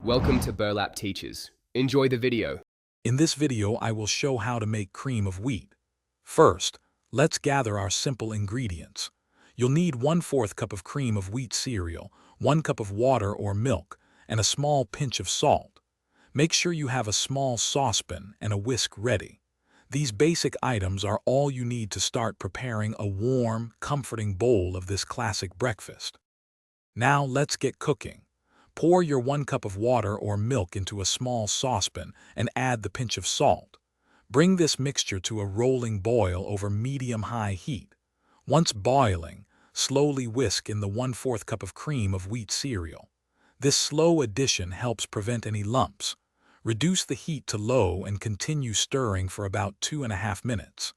Welcome to Burlap Teachers. Enjoy the video. In this video, I will show how to make cream of wheat. First, let's gather our simple ingredients. You'll need 1/4 cup of cream of wheat cereal, 1 cup of water or milk, and a small pinch of salt. Make sure you have a small saucepan and a whisk ready. These basic items are all you need to start preparing a warm, comforting bowl of this classic breakfast. Now let's get cooking. Pour your 1 cup of water or milk into a small saucepan and add the pinch of salt. Bring this mixture to a rolling boil over medium-high heat. Once boiling, slowly whisk in the 1/4 cup of cream of wheat cereal. This slow addition helps prevent any lumps. Reduce the heat to low and continue stirring for about 2.5 minutes.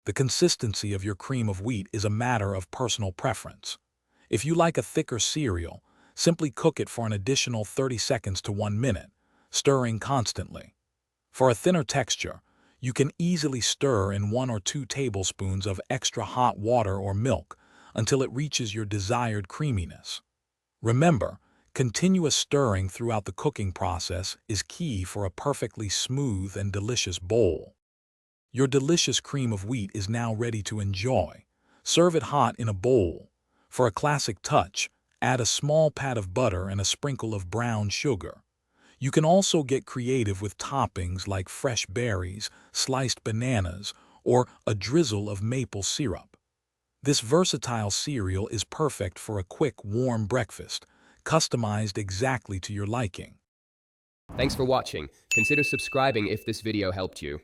The consistency of your cream of wheat is a matter of personal preference. If you like a thicker cereal, simply cook it for an additional 30 seconds to 1 minute, stirring constantly. For a thinner texture, you can easily stir in 1 or 2 tablespoons of extra hot water or milk until it reaches your desired creaminess. Remember, continuous stirring throughout the cooking process is key for a perfectly smooth and delicious bowl. Your delicious cream of wheat is now ready to enjoy. Serve it hot in a bowl. For a classic touch, add a small pat of butter and a sprinkle of brown sugar. You can also get creative with toppings like fresh berries, sliced bananas, or a drizzle of maple syrup. This versatile cereal is perfect for a quick, warm breakfast, customized exactly to your liking. Thanks for watching. Consider subscribing if this video helped you.